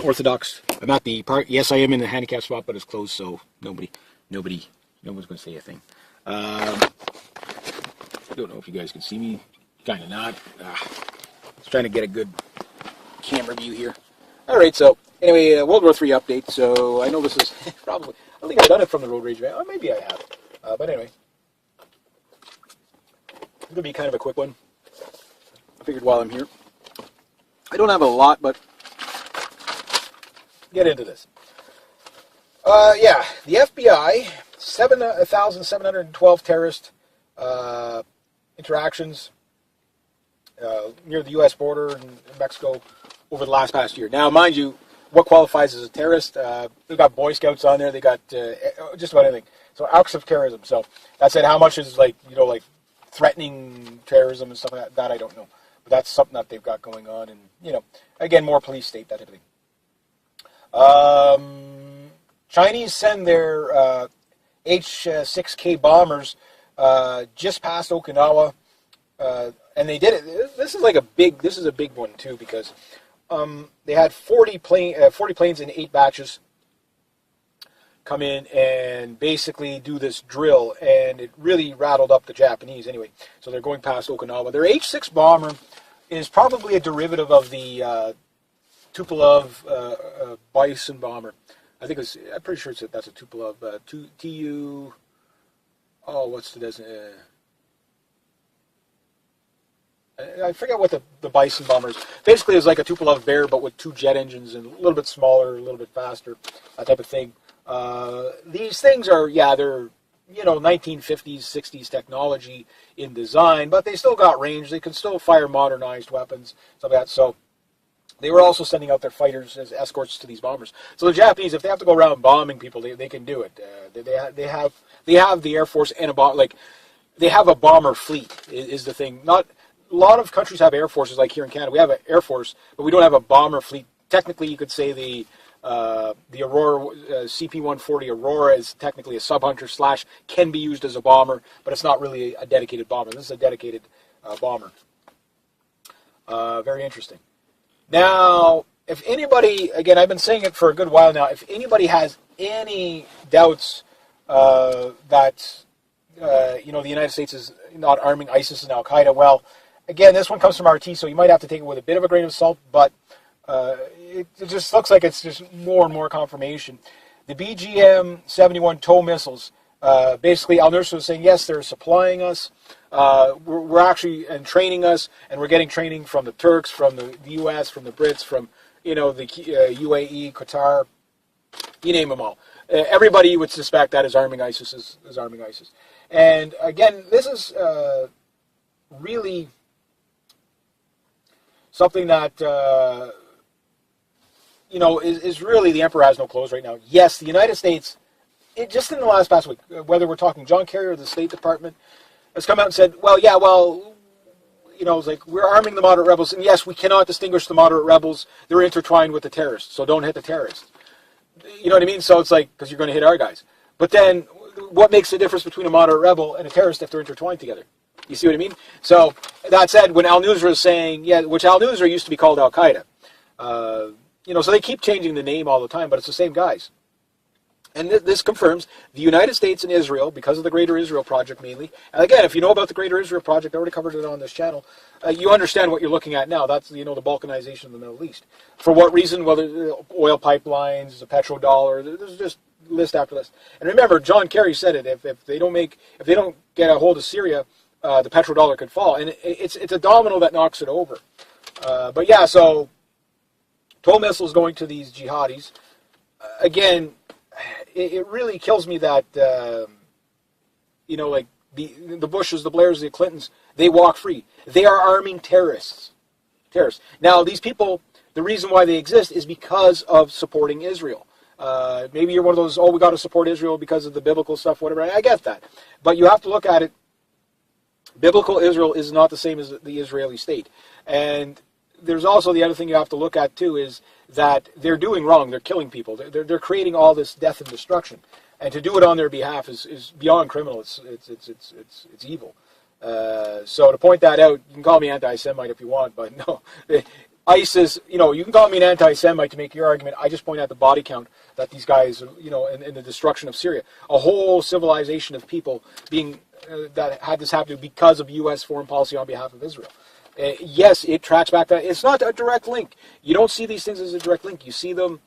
Orthodox. I'm at the park. Yes, I am in the handicap spot, but it's closed, so no one's going to say a thing. I don't know if you guys can see me. Kind of not. Just trying to get a good camera view here. All right, so anyway, World War III update. So I know this is probably, I think I've done it from the road rage van. Oh, maybe I have. But anyway, it's going to be kind of a quick one. I figured while I'm here. I don't have a lot, but get into this. Yeah, the FBI, 7,712 terrorist interactions near the U.S. border in Mexico over the past year. Now, mind you, what qualifies as a terrorist? They've got Boy Scouts on there. They got just about anything. So acts of terrorism. So that said, how much is like threatening terrorism and stuff like that I don't know. But that's something that they've got going on, and again, more police state, that type of thing. Chinese send their H-6K bombers just past Okinawa, and they did it. This is a big one too, because they had 40 planes in 8 batches come in and basically do this drill, and it really rattled up the Japanese anyway. So they're going past Okinawa. Their H-6 bomber is probably a derivative of the Tupolev Bison bomber. I'm pretty sure that's a Tupolev. TU. Oh, what's the designation? I forget what the Bison bomber is. Basically, it's like a Tupolev Bear, but with 2 jet engines and a little bit smaller, a little bit faster, that type of thing. These things are, they're 1950s, 60s technology in design, but they still got range. They can still fire modernized weapons, stuff like that. So they were also sending out their fighters as escorts to these bombers. So the Japanese, if they have to go around bombing people, they can do it. They have the Air Force and they have a bomber fleet is the thing. Not a lot of countries have air forces, like here in Canada. We have an Air Force, but we don't have a bomber fleet. Technically, you could say the Aurora CP-140 Aurora is technically a sub-hunter / can be used as a bomber, but it's not really a dedicated bomber. This is a dedicated bomber. Very interesting. Now, if anybody, again, I've been saying it for a good while now, if anybody has any doubts that the United States is not arming ISIS and Al-Qaeda, well, again, this one comes from RT, so you might have to take it with a bit of a grain of salt, but it just looks like it's just more and more confirmation. The BGM-71 TOW missiles, basically Al-Nusra was saying, yes, they're supplying us, we're actually and training us, and we're getting training from the Turks, from the US, from the Brits, from the UAE, Qatar, you name them all. Everybody you would suspect that is arming ISIS is arming ISIS. And again, this is really something that is really, the emperor has no clothes right now. Yes, the United States, just in the past week, whether we're talking John Kerry or the State Department, has come out and said, it's like, we're arming the moderate rebels, and yes, we cannot distinguish the moderate rebels. They're intertwined with the terrorists, so don't hit the terrorists. You know what I mean? So it's like, because you're going to hit our guys. But then, what makes the difference between a moderate rebel and a terrorist if they're intertwined together? You see what I mean? So, that said, when Al-Nusra is saying, which Al-Nusra used to be called Al-Qaeda, so they keep changing the name all the time, but it's the same guys. And this confirms the United States and Israel, because of the Greater Israel Project mainly. And again, if you know about the Greater Israel Project, I already covered it on this channel, you understand what you're looking at now. That's, the balkanization of the Middle East. For what reason? Well, oil pipelines, the petrodollar, there's just list after list. And remember, John Kerry said it, if they don't get a hold of Syria, the petrodollar could fall. And it's a domino that knocks it over. But yeah, so TOW missiles going to these jihadis. Again, it really kills me that, like the Bushes, the Blairs, the Clintons, they walk free. They are arming terrorists. Now, these people, the reason why they exist is because of supporting Israel. Maybe you're one of those, we got to support Israel because of the biblical stuff, whatever. I get that. But you have to look at it. Biblical Israel is not the same as the Israeli state. And there's also the other thing you have to look at, too, is that they're doing wrong. They're killing people. They're creating all this death and destruction. And to do it on their behalf is beyond criminal. It's evil. So to point that out, you can call me anti-Semite if you want, but no. ISIS, you can call me an anti-Semite to make your argument. I just point out the body count that these guys, and the destruction of Syria. A whole civilization of people being that had this happen because of U.S. foreign policy on behalf of Israel. Yes, it tracks back that. It's not a direct link. You don't see these things as a direct link. You see them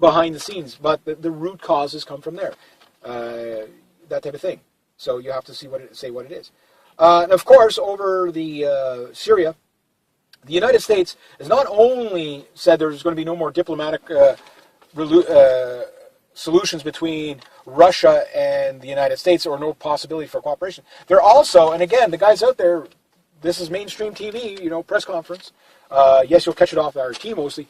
behind the scenes, but the root causes come from there. That type of thing. So you have to say what it is. And of course, over the Syria, the United States has not only said there's going to be no more diplomatic solutions between Russia and the United States, or no possibility for cooperation. They're also, and again, the guys out there, this is mainstream TV, press conference. Yes, you'll catch it off RT mostly.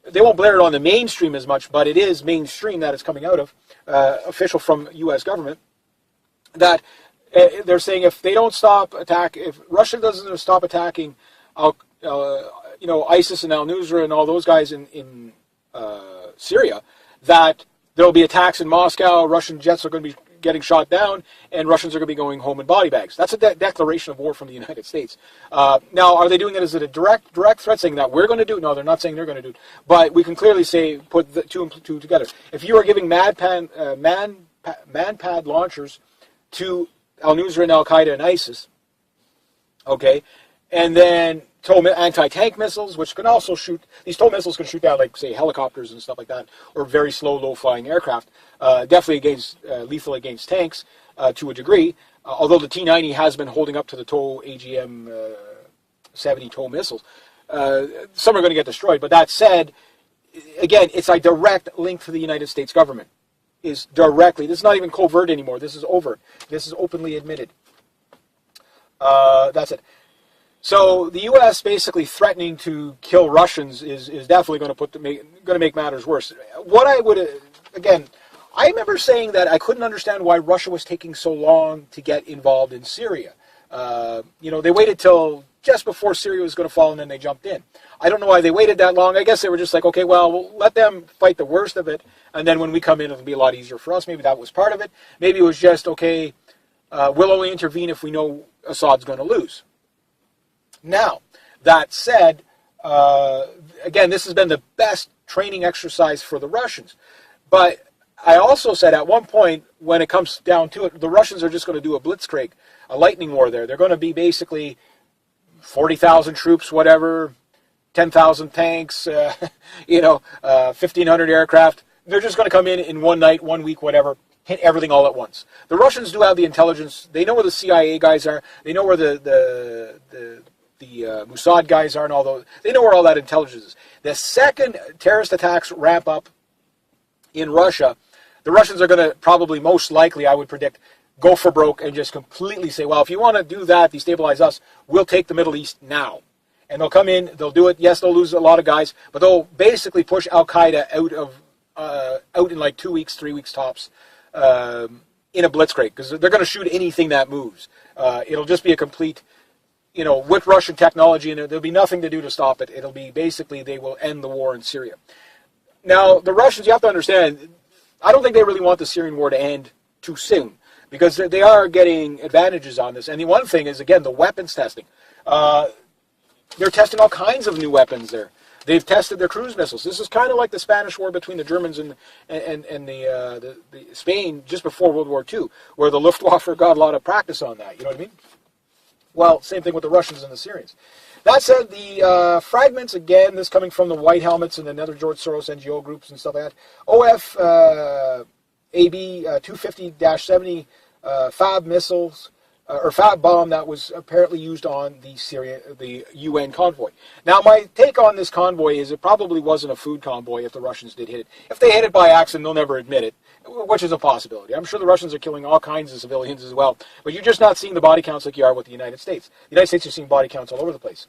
They won't blare it on the mainstream as much, but it is mainstream that it's coming out of, official from U.S. government, that they're saying if Russia doesn't stop attacking ISIS and al-Nusra and all those guys in Syria, that there will be attacks in Moscow, Russian jets are going to be getting shot down, and Russians are going to be going home in body bags. That's a declaration of war from the United States. Now, are they doing it as a direct threat, saying that we're going to do it? No, they're not saying they're going to do it. But we can clearly put the two and two together. If you are giving manpad launchers to al-Nusra and al-Qaeda and ISIS, okay, and then anti-tank missiles, which can also shoot, these TOW missiles can shoot down, like, say, helicopters and stuff like that, or very slow, low-flying aircraft, definitely lethal against tanks to a degree, although the T-90 has been holding up to the TOW AGM-70 TOW missiles. Some are going to get destroyed, but that said, again, it's a direct link to the United States government. This is not even covert anymore, this is overt. This is openly admitted. That's it. So the U.S. basically threatening to kill Russians is definitely going to make matters worse. What I would, again, I remember saying that I couldn't understand why Russia was taking so long to get involved in Syria. They waited till just before Syria was going to fall, and then they jumped in. I don't know why they waited that long. I guess they were just like, okay, well, we'll let them fight the worst of it, and then when we come in, it'll be a lot easier for us. Maybe that was part of it. Maybe it was just, okay, we'll only intervene if we know Assad's going to lose. Now, that said, again, this has been the best training exercise for the Russians. But I also said at one point, when it comes down to it, the Russians are just going to do a blitzkrieg, a lightning war there. They're going to be basically 40,000 troops, whatever, 10,000 tanks, 1,500 aircraft. They're just going to come in one night, 1 week, whatever, hit everything all at once. The Russians do have the intelligence. They know where the CIA guys are. They know where the Mossad guys are, and all those. They know where all that intelligence is. The second terrorist attacks ramp up in Russia, the Russians are going to probably, most likely, I would predict, go for broke and just completely say, well, if you want to do that, destabilize us, we'll take the Middle East now. And they'll come in, they'll do it. Yes, they'll lose a lot of guys, but they'll basically push al-Qaeda out in like 2 weeks, 3 weeks tops, in a blitzkrieg, because they're going to shoot anything that moves. It'll just be a complete, with Russian technology, and there'll be nothing to do to stop it. It'll be basically, they will end the war in Syria. Now, the Russians, you have to understand, I don't think they really want the Syrian war to end too soon, because they are getting advantages on this. And the one thing is, again, the weapons testing. They're testing all kinds of new weapons there. They've tested their cruise missiles. This is kind of like the Spanish War between the Germans and the Spain just before World War II, where the Luftwaffe got a lot of practice on that. You know what I mean? Well, same thing with the Russians and the Syrians. That said, the fragments, again, this coming from the White Helmets and another George Soros NGO groups and stuff like that. OF AB 250-70 FAB missiles, or FAB bomb that was apparently used on the UN convoy. Now, my take on this convoy is it probably wasn't a food convoy if the Russians did hit it. If they hit it by accident, they'll never admit it, which is a possibility. I'm sure the Russians are killing all kinds of civilians as well, but you're just not seeing the body counts like you are with the United States. The United States, you're seeing body counts all over the place.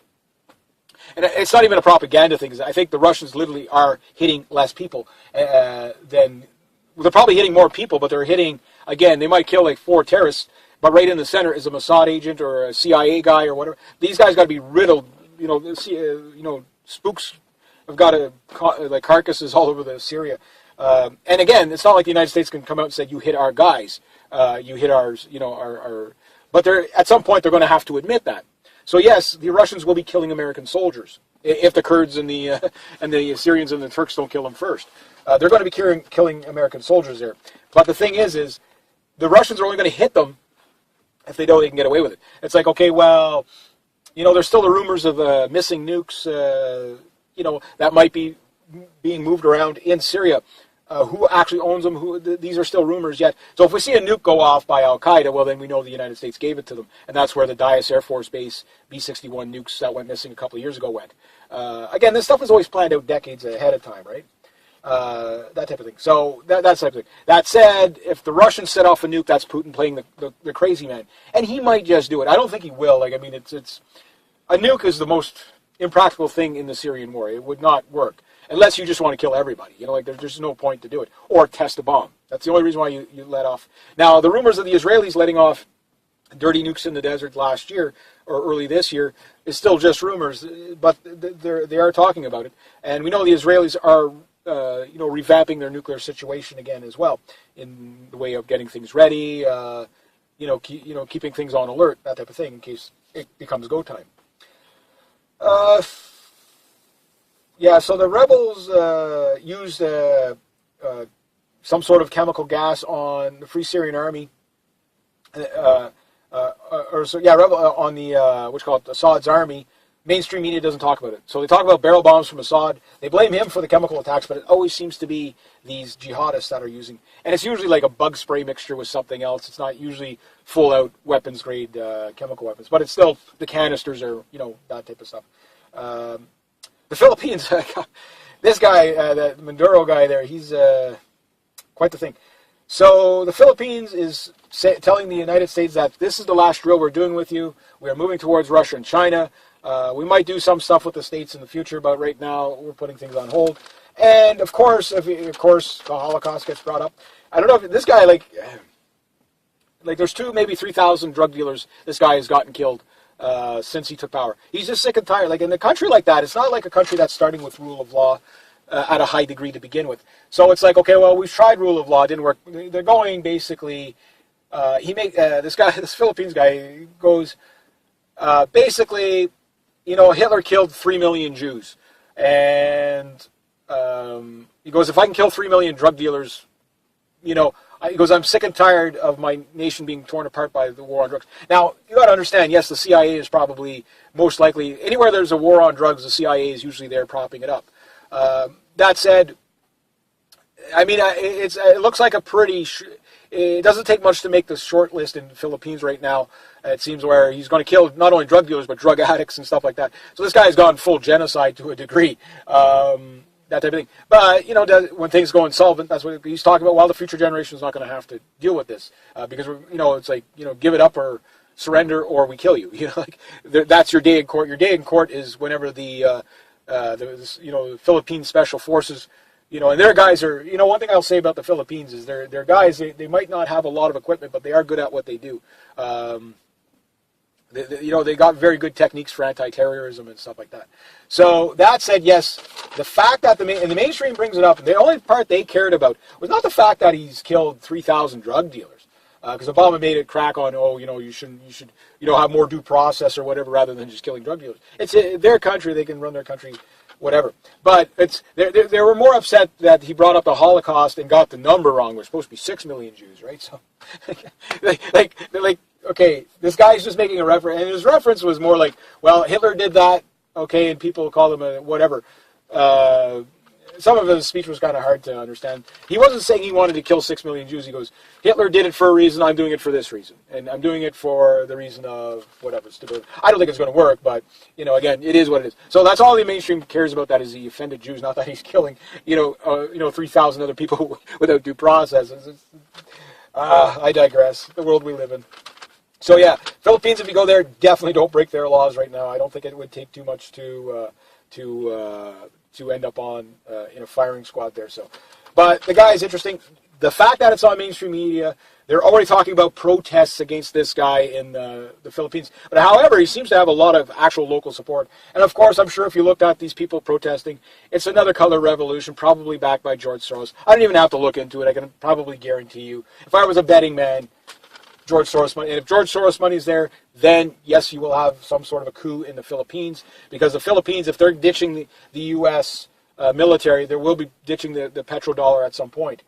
And it's not even a propaganda thing. I think the Russians literally are hitting less people than... Well, they're probably hitting more people, but they're hitting, again, they might kill like 4 terrorists, but right in the center is a Mossad agent or a CIA guy or whatever. These guys got to be riddled. Spooks have got like carcasses all over the Syria. And again, it's not like the United States can come out and say, you hit our guys, you hit ours, but at some point they're going to have to admit that. So yes, the Russians will be killing American soldiers if the Kurds and the and the Syrians and the Turks don't kill them first. They're going to be killing American soldiers there. But the thing is the Russians are only going to hit them if they know they can get away with it. It's like, okay, well, there's still the rumors of missing nukes, that might be being moved around in Syria. Who actually owns them? These are still rumors yet. So if we see a nuke go off by Al-Qaeda, well, then we know the United States gave it to them. And that's where the Dyess Air Force Base B-61 nukes that went missing a couple of years ago went. Again, this stuff was always planned out decades ahead of time, right? That type of thing. So that's type of thing. That said, if the Russians set off a nuke, that's Putin playing the crazy man, and he might just do it. I don't think he will. It's a nuke is the most impractical thing in the Syrian war. It would not work unless you just want to kill everybody. There's no point to do it or test a bomb. That's the only reason why you let off. Now, the rumors of the Israelis letting off dirty nukes in the desert last year or early this year is still just rumors, but they are talking about it, and we know the Israelis are. Revamping their nuclear situation again as well, in the way of getting things ready, keeping things on alert, that type of thing, in case it becomes go time. So the rebels used some sort of chemical gas on the Free Syrian Army, on the Assad's army. Mainstream media doesn't talk about it. So they talk about barrel bombs from Assad. They blame him for the chemical attacks, but it always seems to be these jihadists that are using. And it's usually like a bug spray mixture with something else. It's not usually full-out weapons-grade chemical weapons. But it's still, the canisters are, that type of stuff. The Philippines, this guy, that Maduro guy there, he's quite the thing. So the Philippines is telling the United States that this is the last drill we're doing with you. We are moving towards Russia and China. We might do some stuff with the States in the future, but right now we're putting things on hold. And of course, the Holocaust gets brought up. I don't know if this guy, like there's maybe 3,000 drug dealers this guy has gotten killed since he took power. He's just sick and tired. Like in a country like that, it's not like a country that's starting with rule of law at a high degree to begin with. So it's like, okay, well, we've tried rule of law, it didn't work. They're going basically. This Philippines guy goes basically. Hitler killed 3 million Jews. And he goes, if I can kill 3 million drug dealers, he goes, I'm sick and tired of my nation being torn apart by the war on drugs. Now, you got to understand, yes, the CIA is probably most likely, anywhere there's a war on drugs, the CIA is usually there propping it up. That said, it looks like a pretty... It doesn't take much to make the short list in the Philippines right now. It seems where he's going to kill not only drug dealers, but drug addicts and stuff like that. So this guy's gone full genocide to a degree, that type of thing. But, when things go insolvent, that's what he's talking about. Well, the future generation is not going to have to deal with this because, it's like, give it up or surrender or we kill you. That's your day in court. Your day in court is whenever the Philippine Special Forces... and their guys are, one thing I'll say about the Philippines is they're guys, they might not have a lot of equipment, but they are good at what they do. They got very good techniques for anti-terrorism and stuff like that. So that said, yes, the fact that the mainstream brings it up, the only part they cared about was not the fact that he's killed 3,000 drug dealers. Because Obama made it crack on, you should have more due process or whatever rather than just killing drug dealers. It's their country, they can run their country whatever. But they were more upset that he brought up the Holocaust and got the number wrong. We're supposed to be 6 million Jews, right? So, okay, this guy's just making a reference, and his reference was more like, well, Hitler did that, okay, and people call him a whatever. Some of his speech was kind of hard to understand. He wasn't saying he wanted to kill 6 million Jews. He goes, Hitler did it for a reason, I'm doing it for this reason. And I'm doing it for the reason of whatever, stability. I don't think it's going to work, but, again, it is what it is. So that's all the mainstream cares about, that is he offended Jews, not that he's killing, 3,000 other people without due process. I digress. The world we live in. So yeah, Philippines, if you go there, definitely don't break their laws right now. I don't think it would take too much to end up on in a firing squad there. So, but the guy is interesting. The fact that it's on mainstream media, they're already talking about protests against this guy in the Philippines. But however, he seems to have a lot of actual local support. And of course, I'm sure if you looked at these people protesting, it's another color revolution, probably backed by George Soros. I don't even have to look into it. I can probably guarantee you, if I was a betting man, George Soros money. And if George Soros money is there, then yes, you will have some sort of a coup in the Philippines, because the Philippines, if they're ditching the U.S. Military, they will be ditching the petrodollar at some point.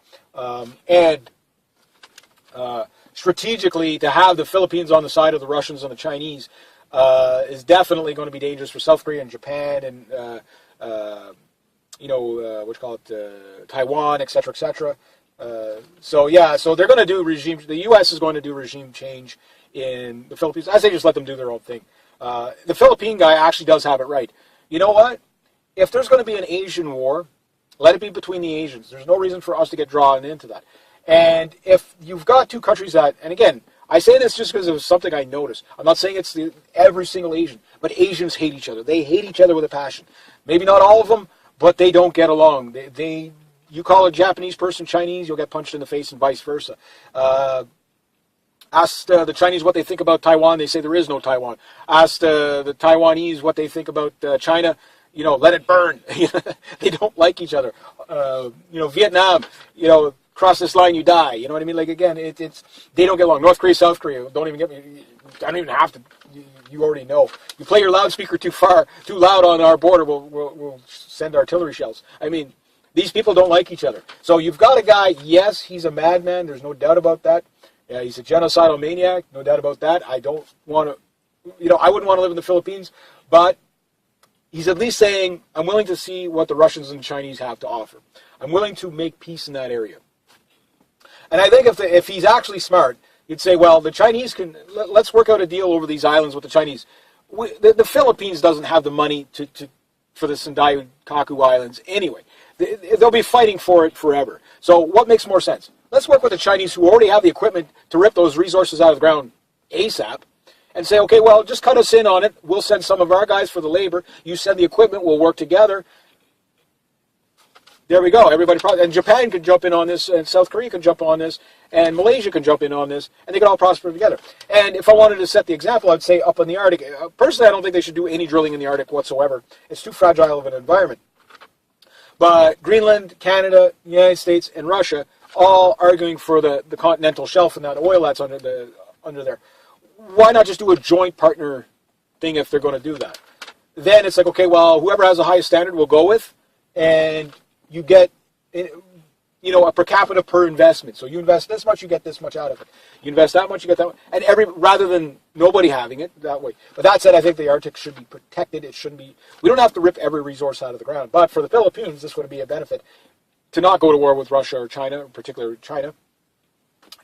Strategically, to have the Philippines on the side of the Russians and the Chinese is definitely going to be dangerous for South Korea and Japan and Taiwan, etc., etc. So they're going to do regime. The U.S. is going to do regime change in the Philippines. I say just let them do their own thing. The Philippine guy actually does have it right. You know what? If there's going to be an Asian war, let it be between the Asians. There's no reason for us to get drawn into that. And if you've got two countries that, and again, I say this just because it was something I noticed. I'm not saying it's every single Asian, but Asians hate each other. They hate each other with a passion. Maybe not all of them, but they don't get along. You call a Japanese person Chinese, you'll get punched in the face, and vice versa. Ask the Chinese what they think about Taiwan. They say there is no Taiwan. Ask the Taiwanese what they think about China. Let it burn. They don't like each other. Vietnam, cross this line, you die. You know what I mean? Like, again, it's they don't get along. North Korea, South Korea, don't even get me. I don't even have to. You already know. You play your loudspeaker too loud on our border, we'll send artillery shells. I mean, these people don't like each other. So you've got a guy, yes, he's a madman. There's no doubt about that. Yeah, he's a genocidal maniac. No doubt about that. I don't want to, I wouldn't want to live in the Philippines, but he's at least saying, I'm willing to see what the Russians and the Chinese have to offer. I'm willing to make peace in that area. And I think if he's actually smart, you'd say, well, the Chinese let's work out a deal over these islands with the Chinese. The Philippines doesn't have the money for the Sendaikaku Islands anyway. They'll be fighting for it forever. So what makes more sense? Let's work with the Chinese, who already have the equipment to rip those resources out of the ground ASAP, and say, okay, well, just cut us in on it. We'll send some of our guys for the labor. You send the equipment. We'll work together. There we go. Everybody, and Japan can jump in on this, and South Korea can jump on this, and Malaysia can jump in on this, and they can all prosper together. And if I wanted to set the example, I'd say up in the Arctic. Personally, I don't think they should do any drilling in the Arctic whatsoever. It's too fragile of an environment. But Greenland, Canada, the United States, and Russia all arguing for the continental shelf and that oil that's under there. Why not just do a joint partner thing if they're going to do that? Then it's like, okay, well, whoever has the highest standard we'll go with, and you get, a per capita per investment. So you invest this much, you get this much out of it. You invest that much, you get that much. And rather than nobody having it that way. But that said, I think the Arctic should be protected. It shouldn't be, we don't have to rip every resource out of the ground. But for the Philippines, this would be a benefit to not go to war with Russia or China, particularly China,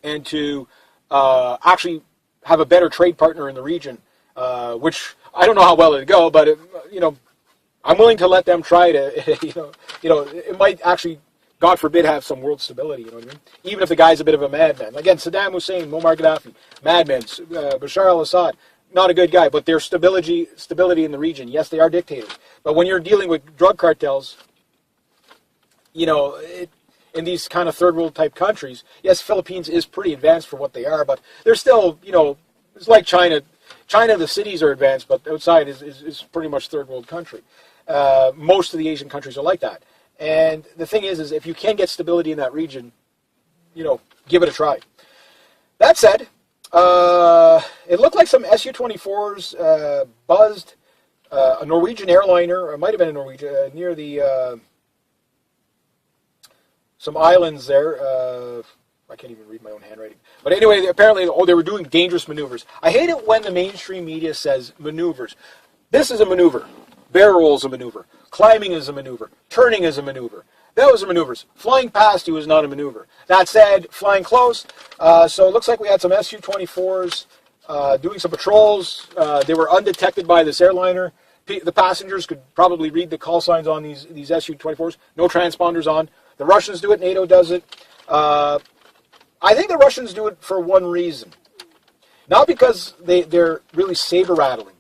and to actually have a better trade partner in the region, which I don't know how well it'd go, but I'm willing to let them try to, it might actually, God forbid, have some world stability, you know what I mean? Even if the guy's a bit of a madman. Again, Saddam Hussein, Muammar Gaddafi, madmen, Bashar al-Assad, not a good guy, but there's stability in the region. Yes, they are dictators. But when you're dealing with drug cartels, in these kind of third world type countries, yes, Philippines is pretty advanced for what they are, but they're still, it's like China. China, the cities are advanced, but outside is pretty much third world country. Most of the Asian countries are like that. And the thing is if you can get stability in that region, give it a try. That said, it looked like some Su-24s buzzed a Norwegian airliner, or it might have been a Norwegian, near the some islands there. I can't even read my own handwriting. But anyway, apparently, they were doing dangerous maneuvers. I hate it when the mainstream media says maneuvers. This is a maneuver. Barrel roll is a maneuver. Climbing is a maneuver. Turning is a maneuver. Those are maneuvers. Flying past you is not a maneuver. That said, flying close. So it looks like we had some Su-24s doing some patrols. They were undetected by this airliner. The passengers could probably read the call signs on these Su-24s. No transponders on. The Russians do it. NATO does it. I think the Russians do it for one reason. Not because they're really saber-rattling.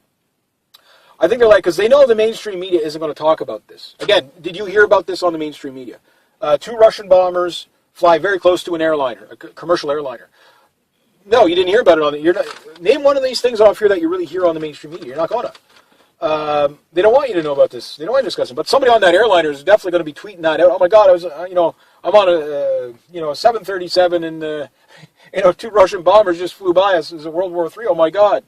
I think they're because they know the mainstream media isn't going to talk about this. Again, did you hear about this on the mainstream media? 2 Russian bombers fly very close to an airliner, a commercial airliner. No, you didn't hear about it on the. Name one of these things off here that you really hear on the mainstream media. You're not going to. They don't want you to know about this. They don't want you to discuss it. But somebody on that airliner is definitely going to be tweeting that out. Oh my God, I was, I'm on a 737 and, two Russian bombers just flew by us. It was World War III. Oh my God,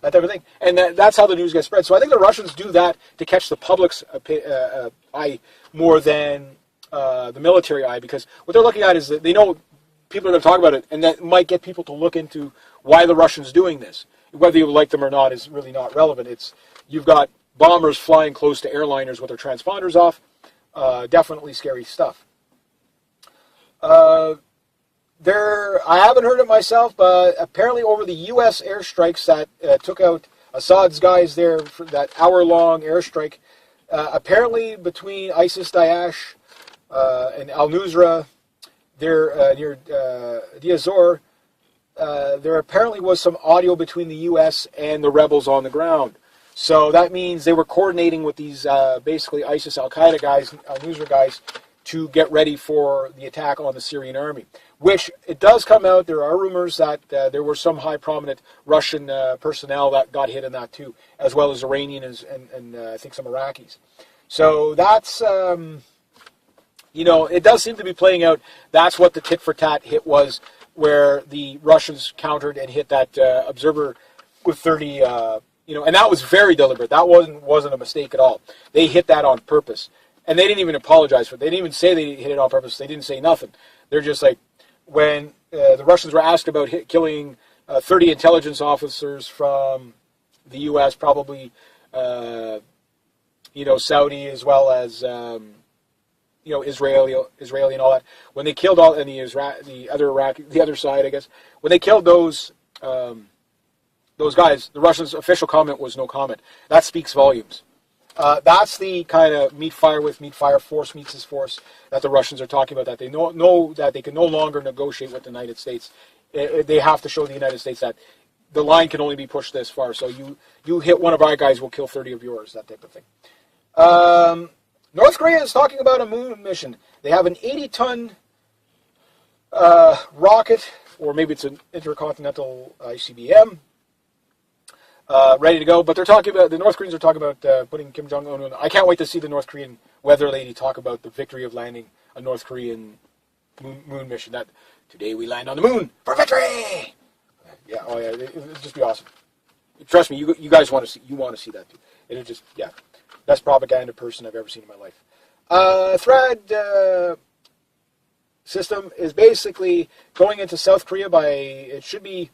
that type of thing. And that's how the news gets spread. So I think the Russians do that to catch the public's eye more than the military eye, because what they're looking at is that they know people are going to talk about it, and that might get people to look into why the Russians doing this. Whether you like them or not is really not relevant. You've got bombers flying close to airliners with their transponders off. Definitely scary stuff. I haven't heard it myself, but apparently over the U.S. airstrikes that took out Assad's guys there for that hour-long airstrike, apparently between ISIS, Daesh, and Al-Nusra, there near Deir ez-Zor, there apparently was some audio between the U.S. and the rebels on the ground. So that means they were coordinating with these basically ISIS, Al-Qaeda guys, Al-Nusra guys, to get ready for the attack on the Syrian army. Which, it does come out, there are rumors that there were some high prominent Russian personnel that got hit in that too, as well as Iranians and I think some Iraqis. So that's, it does seem to be playing out. That's what the tit-for-tat hit was, where the Russians countered and hit that observer with 30, and that was very deliberate. That wasn't a mistake at all. They hit that on purpose. And they didn't even apologize for it. They didn't even say they hit it on purpose. They didn't say nothing. They're just like, when the Russians were asked about killing 30 intelligence officers from the U.S., probably, Saudi, as well as, Israeli and all that. When they killed all, and the other side, I guess, when they killed those guys, the Russians' official comment was no comment. That speaks volumes. That's the kind of meet fire, force meets his force that the Russians are talking about, that they know that they can no longer negotiate with the United States. They have to show the United States that the line can only be pushed this far. So you hit one of our guys, we'll kill 30 of yours, that type of thing. North Korea is talking about a moon mission. They have an 80-ton rocket, or maybe it's an intercontinental ICBM, ready to go. But the North Koreans are talking about putting Kim Jong-un on. I can't wait to see the North Korean weather lady talk about the victory of landing a North Korean moon mission. That today we land on the moon for victory. Yeah, oh yeah, it'd just be awesome. Trust me, you guys want to see that too. It'll just, yeah, best propaganda person I've ever seen in my life. Thread system is basically going into South Korea it should be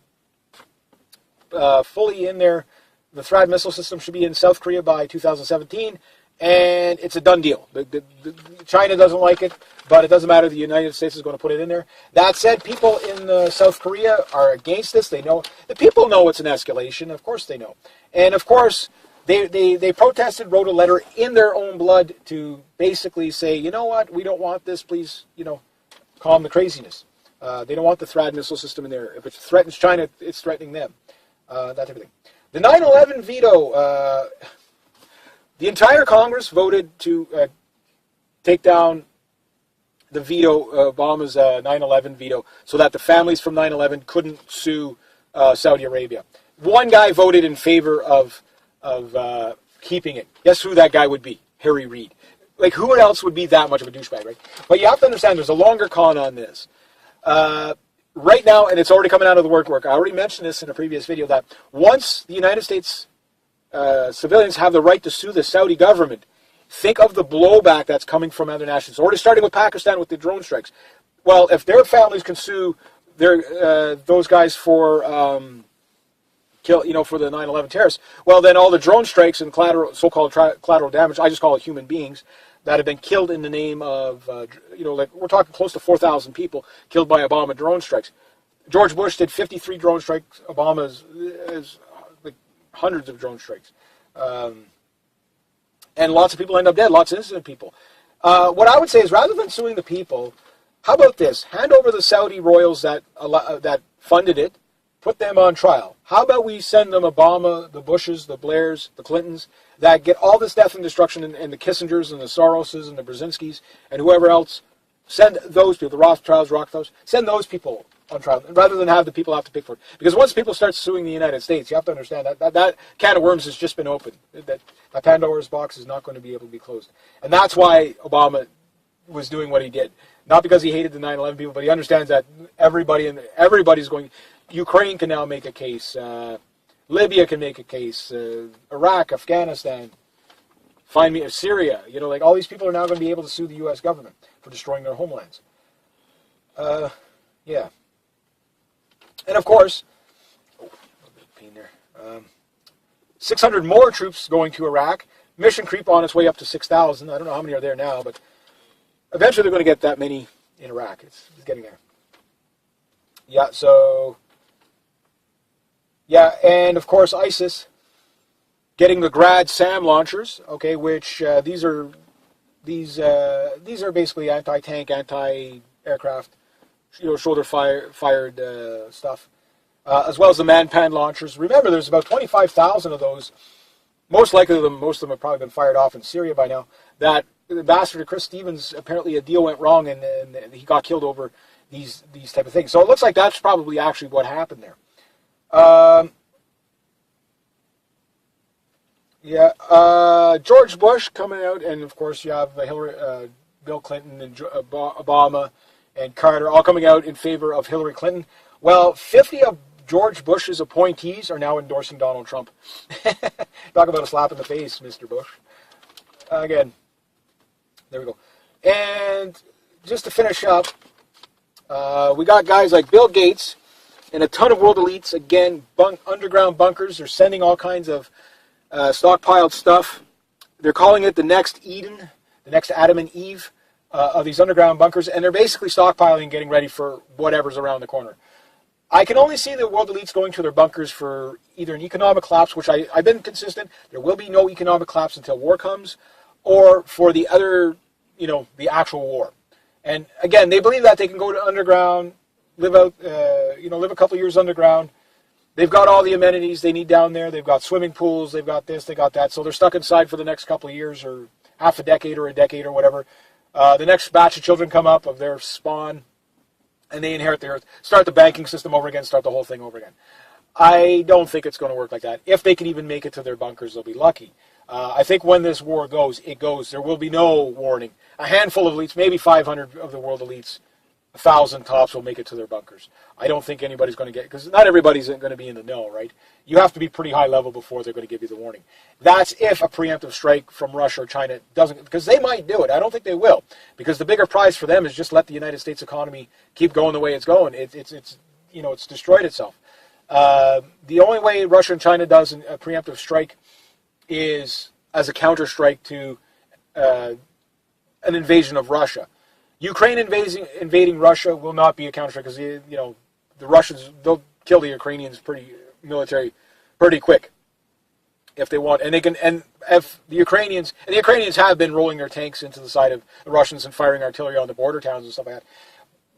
fully in there. The THAAD missile system should be in South Korea by 2017, and it's a done deal. China doesn't like it, but it doesn't matter. The United States is going to put it in there. That said, people in South Korea are against this. They know. The people know it's an escalation. Of course they know. And of course, they protested, wrote a letter in their own blood to basically say, you know what, we don't want this. Please, calm the craziness. They don't want the THAAD missile system in there. If it threatens China, it's threatening them. That type of thing. The 9/11 veto, the entire Congress voted to take down the veto, Obama's 9/11 veto, so that the families from 9/11 couldn't sue Saudi Arabia. One guy voted in favor of keeping it. Guess who that guy would be? Harry Reid. Like, who else would be that much of a douchebag, right? But you have to understand, there's a longer con on this. Right now, and it's already coming out of the work. I already mentioned this in a previous video, that once the United States civilians have the right to sue the Saudi government, think of the blowback that's coming from other nations. Already starting with Pakistan with the drone strikes. Well, if their families can sue those guys for for the 9/11 terrorists, well, then all the drone strikes and so-called collateral damage, I just call it human beings, that have been killed in the name of, like we're talking close to 4,000 people killed by Obama drone strikes. George Bush did 53 drone strikes. Obama is like hundreds of drone strikes. And lots of people end up dead, lots of innocent people. What I would say is, rather than suing the people, how about this? Hand over the Saudi royals that funded it, put them on trial. How about we send them Obama, the Bushes, the Blairs, the Clintons, that get all this death and destruction, and the Kissingers and the Soroses and the Brzezinskis and whoever else, send those people, the Rothschilds, Rockefellers, send those people on trial, rather than have the people have to pay for it. Because once people start suing the United States, you have to understand that can of worms has just been opened. That Pandora's box is not going to be able to be closed. And that's why Obama was doing what he did. Not because he hated the 9/11 people, but he understands that everybody's going. Ukraine can now make a case. Libya can make a case. Iraq, Afghanistan, Syria. Like all these people are now going to be able to sue the U.S. government for destroying their homelands. Yeah. And of course, 600 more troops going to Iraq. Mission creep on its way up to 6,000. I don't know how many are there now, but eventually they're going to get that many in Iraq. It's getting there. Yeah, so... Yeah, and of course ISIS getting the Grad SAM launchers, okay, which these are basically anti-tank, anti-aircraft, shoulder-fired stuff, as well as the Manpan launchers. Remember, there's about 25,000 of those. Most likely, most of them have probably been fired off in Syria by now. That Ambassador Chris Stevens, apparently a deal went wrong and he got killed over these type of things. So it looks like that's probably actually what happened there. George Bush coming out, and of course you have Bill Clinton and Obama and Carter all coming out in favor of Hillary Clinton. Well, 50 of George Bush's appointees are now endorsing Donald Trump. Talk about a slap in the face, Mr. Bush. Again, there we go. And just to finish up, we got guys like Bill Gates and a ton of world elites, again, underground bunkers. They're sending all kinds of stockpiled stuff. They're calling it the next Eden, the next Adam and Eve of these underground bunkers, and they're basically stockpiling and getting ready for whatever's around the corner. I can only see the world elites going to their bunkers for either an economic collapse, which I've been consistent, there will be no economic collapse until war comes, or for the other, the actual war. And again, they believe that they can go to underground, live out, live a couple years underground. They've got all the amenities they need down there. They've got swimming pools. They've got this. They got that. So they're stuck inside for the next couple of years, or half a decade, or whatever. The next batch of children come up of their spawn, and they inherit the earth. Start the banking system over again. Start the whole thing over again. I don't think it's going to work like that. If they can even make it to their bunkers, they'll be lucky. I think when this war goes, it goes. There will be no warning. A handful of elites, maybe 500 of the world elites, 1,000 tops will make it to their bunkers. I don't think anybody's going to get, because not everybody's going to be in the know, right? You have to be pretty high level before they're going to give you the warning. That's if a preemptive strike from Russia or China doesn't, because they might do it. I don't think they will, because the bigger prize for them is just let the United States economy keep going the way it's going. It's destroyed itself. The only way Russia and China does a preemptive strike is as a counter strike to an invasion of Russia. Ukraine invading Russia will not be a counter strike because the Russians, they'll kill the Ukrainians pretty quick if they want, and if the Ukrainians have been rolling their tanks into the side of the Russians and firing artillery on the border towns and stuff like that,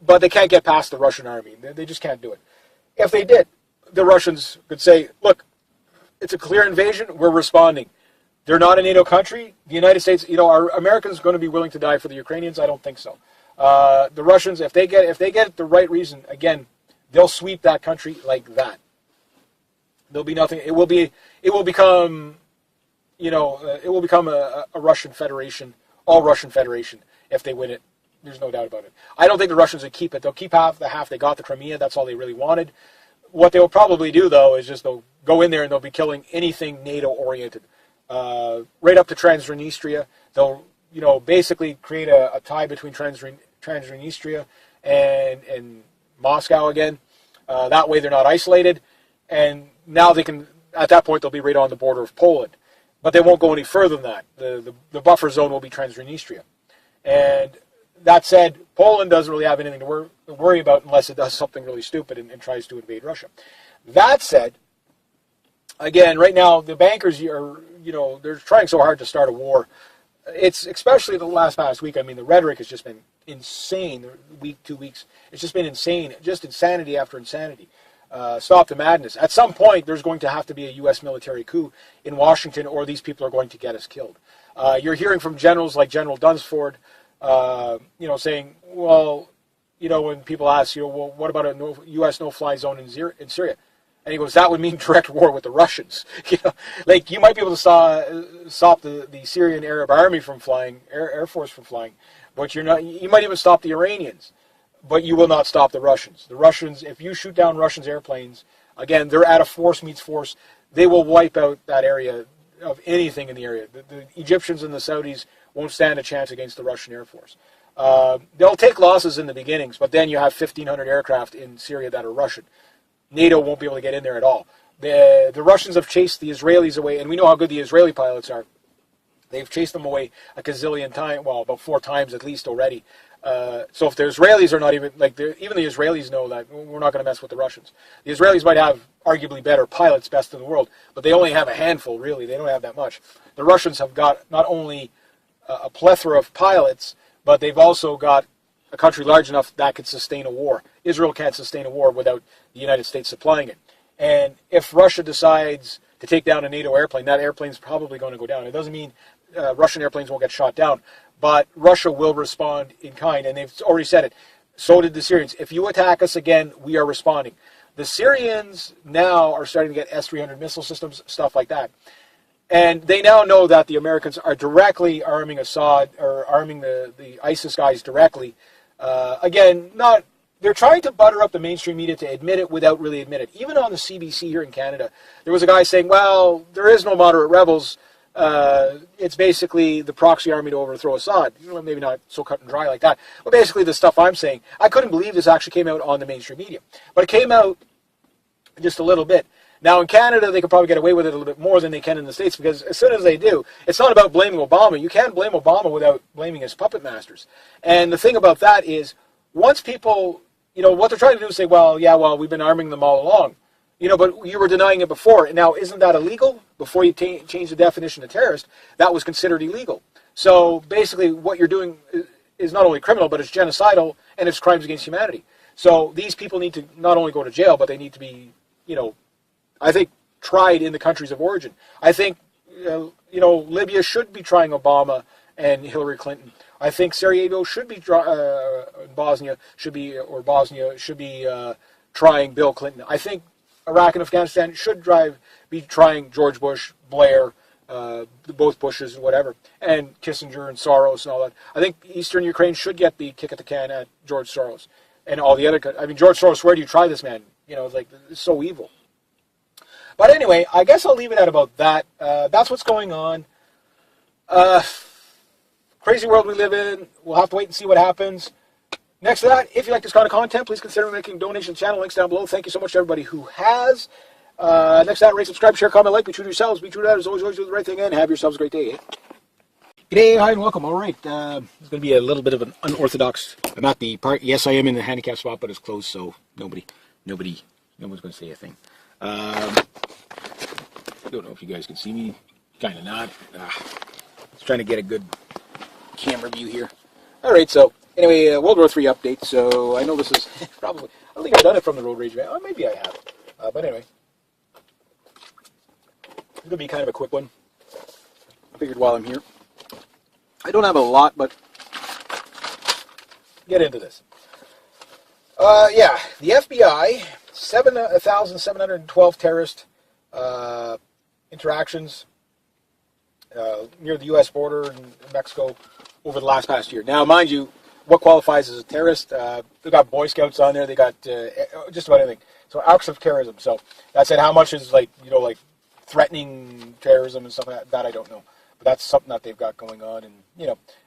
but they can't get past the Russian army. They just can't do it. If they did, the Russians could say, look, it's a clear invasion, we're responding. They're not a NATO country. The United States, are Americans going to be willing to die for the Ukrainians? I don't think so. The Russians, if they get the right reason, again, they'll sweep that country like that. There'll be nothing. It will become a Russian Federation, all Russian Federation, if they win it. There's no doubt about it. I don't think the Russians would keep it. They'll keep half they got, the Crimea. That's all they really wanted. What they'll probably do, though, is just they'll go in there and they'll be killing anything NATO-oriented. Right up to Transnistria. They'll, basically create a tie between Transnistria and Moscow again. That way they're not isolated. And now they can, at that point, they'll be right on the border of Poland. But they won't go any further than that. The buffer zone will be Transnistria. And that said, Poland doesn't really have anything to worry about unless it does something really stupid and tries to invade Russia. That said, again, right now, the bankers are, they're trying so hard to start a war. It's especially the past week. I mean, the rhetoric has just been insane. Week, 2 weeks. It's just been insane. Just insanity after insanity. Stop the madness. At some point, there's going to have to be a U.S. military coup in Washington, or these people are going to get us killed. You're hearing from generals like General Dunsford, saying, well, when people ask, well, what about a U.S. no-fly zone in Syria? And he goes, that would mean direct war with the Russians. Like you might be able to stop the Syrian Arab Army from flying, Air Force from flying, but you're not. You might even stop the Iranians, but you will not stop the Russians. The Russians, if you shoot down Russians' airplanes, again, they're at a force meets force. They will wipe out that area of anything in the area. The Egyptians and the Saudis won't stand a chance against the Russian Air Force. They'll take losses in the beginnings, but then you have 1,500 aircraft in Syria that are Russian. NATO won't be able to get in there at all. The Russians have chased the Israelis away, and we know how good the Israeli pilots are. They've chased them away a gazillion times, well, about 4 times at least already. So if the Israelis are not even, even the Israelis know that we're not going to mess with the Russians. The Israelis might have arguably better pilots, best in the world, but they only have a handful, really. They don't have that much. The Russians have got not only a plethora of pilots, but they've also got a country large enough that could sustain a war. Israel can't sustain a war without the United States supplying it. And if Russia decides to take down a NATO airplane, that airplane's probably going to go down. It doesn't mean Russian airplanes won't get shot down, but Russia will respond in kind, and they've already said it. So did the Syrians. If you attack us again, we are responding. The Syrians now are starting to get S-300 missile systems, stuff like that. And they now know that the Americans are directly arming Assad, or arming the ISIS guys directly. They're trying to butter up the mainstream media to admit it without really admitting it. Even on the CBC here in Canada, there was a guy saying, well, there is no moderate rebels. It's basically the proxy army to overthrow Assad. Maybe not so cut and dry like that. But basically the stuff I'm saying, I couldn't believe this actually came out on the mainstream media. But it came out just a little bit. Now in Canada, they could probably get away with it a little bit more than they can in the States, because as soon as they do, it's not about blaming Obama. You can't blame Obama without blaming his puppet masters. And the thing about that is, once people, what they're trying to do is say, well, we've been arming them all along. But you were denying it before. Now, isn't that illegal? Before you change the definition of terrorist, that was considered illegal. So basically what you're doing is not only criminal, but it's genocidal, and it's crimes against humanity. So these people need to not only go to jail, but they need to be, I think, tried in the countries of origin. I think, Libya should be trying Obama and Hillary Clinton. I think Sarajevo should be, Bosnia should be trying Bill Clinton. I think Iraq and Afghanistan should be trying George Bush, Blair, both Bushes and whatever, and Kissinger and Soros and all that. I think Eastern Ukraine should get the kick at the can at George Soros and all the other. George Soros, where do you try this man? It's so evil. But anyway, I guess I'll leave it at about that. That's what's going on. Crazy world we live in. We'll have to wait and see what happens. Next to that, if you like this kind of content, please consider making donations to the channel. Links down below. Thank you so much to everybody who has. Next to that, rate, subscribe, share, comment, like. Be true to yourselves. Be true to others. Always do the right thing, and have yourselves a great day. G'day, hi, and welcome. All right, it's going to be a little bit of an unorthodox. I'm at the park. Yes, I am in the handicap spot, but it's closed, so no one's going to say a thing. I don't know if you guys can see me. Kind of not. Just trying to get a good camera view here. All right, so anyway, World War III update. So I know this is probably, I don't think I've done it from the road rage van. Oh, maybe I have. But anyway, it's going to be kind of a quick one. I figured while I'm here. I don't have a lot, but get into this. Yeah, the FBI, 1,712 terrorist interactions near the U.S. border in Mexico over the past year. Now, mind you, what qualifies as a terrorist? They got Boy Scouts on there. They got just about anything. So acts of terrorism. So that's it. How much is like threatening terrorism and stuff like that? I don't know. But that's something that they've got going on. And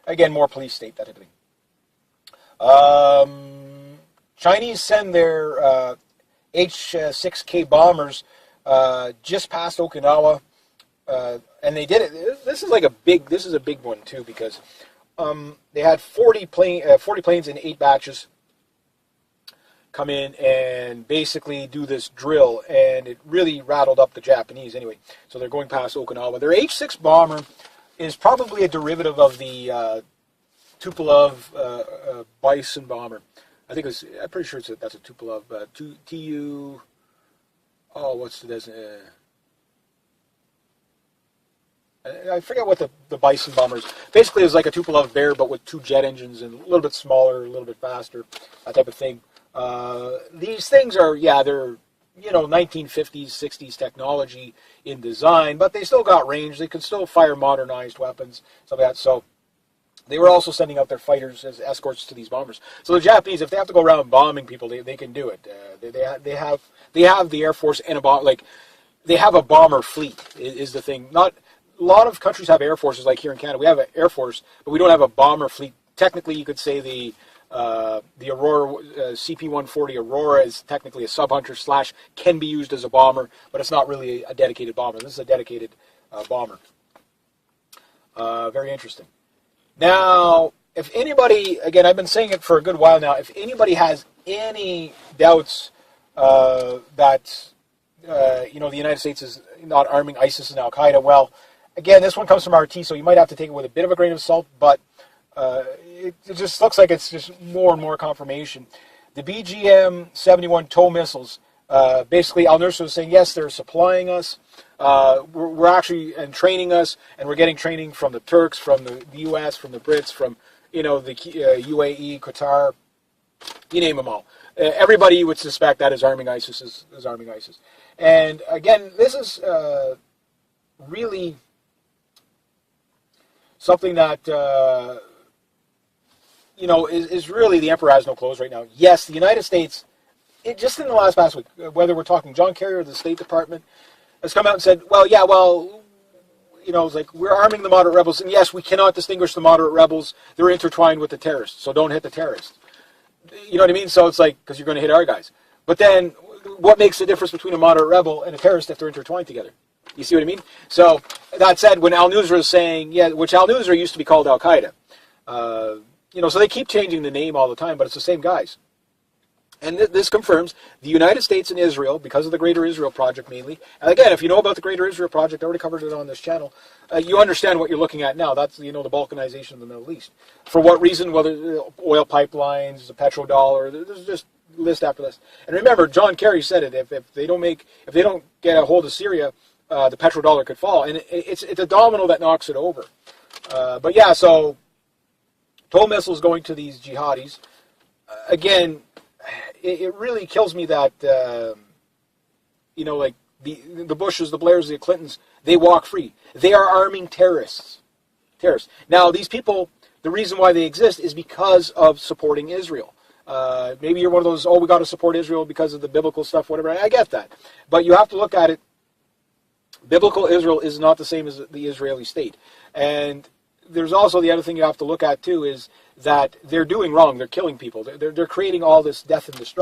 again, more police state, that type of thing. Chinese send their H-6K bombers just past Okinawa. And they did it. This is a big one too, because they had 40 planes in 8 batches come in and basically do this drill, and it really rattled up the Japanese anyway. So they're going past Okinawa. Their H-6 bomber is probably a derivative of the Tupolev Bison bomber. I'm pretty sure that's a Tupolev. TU. Oh, what's the designation? I forget what the Bison bomber is. Basically, it was like a Tupolev Bear, but with 2 jet engines and a little bit smaller, a little bit faster, that type of thing. These things are, yeah, they're 1950s, 60s technology in design, but they still got range. They can still fire modernized weapons, stuff like that. So they were also sending out their fighters as escorts to these bombers. So the Japanese, if they have to go around bombing people, they can do it. They have the Air Force and they have a bomber fleet is the thing. Not a lot of countries have air forces, like here in Canada. We have an air force, but we don't have a bomber fleet. Technically, you could say the Aurora CP-140 Aurora is technically a sub-hunter / can be used as a bomber, but it's not really a dedicated bomber. This is a dedicated bomber. Very interesting. Now, if anybody, again, I've been saying it for a good while now, if anybody has any doubts that the United States is not arming ISIS and Al-Qaeda, well, again, this one comes from RT, so you might have to take it with a bit of a grain of salt, but it just looks like it's just more and more confirmation. The BGM-71 TOW missiles, basically Al-Nusra is saying, yes, they're supplying us, we're actually and training us, and we're getting training from the Turks, from the US, from the Brits, from the UAE, Qatar, you name them all. Everybody you would suspect that is arming ISIS is arming ISIS. And again, this is really something that is really the emperor has no clothes right now. Yes, the United States, just in the past week, whether we're talking John Kerry or the State Department, has come out and said, it's like we're arming the moderate rebels, and yes, we cannot distinguish the moderate rebels. They're intertwined with the terrorists, so don't hit the terrorists. You know what I mean? So it's like, because you're going to hit our guys. But then, what makes the difference between a moderate rebel and a terrorist if they're intertwined together? You see what I mean? So, that said, when Al-Nusra is saying, which Al-Nusra used to be called Al-Qaeda, so they keep changing the name all the time, but it's the same guys. And this confirms the United States and Israel, because of the Greater Israel Project mainly. And again, if you know about the Greater Israel Project, I already covered it on this channel, you understand what you're looking at now. That's, the balkanization of the Middle East. For what reason? Whether oil pipelines, the petrodollar, there's just list after list. And remember, John Kerry said it, if they don't get a hold of Syria, the petrodollar could fall. And it's a domino that knocks it over. But yeah, so TOW missiles going to these jihadis. Again, it really kills me that, like the Bushes, the Blairs, the Clintons, they walk free. They are arming terrorists. Now, these people, the reason why they exist is because of supporting Israel. Maybe you're one of those, we got to support Israel because of the biblical stuff, whatever. I get that. But you have to look at it. Biblical Israel is not the same as the Israeli state. And there's also the other thing you have to look at, too, is that they're doing wrong. They're killing people. They're creating all this death and destruction.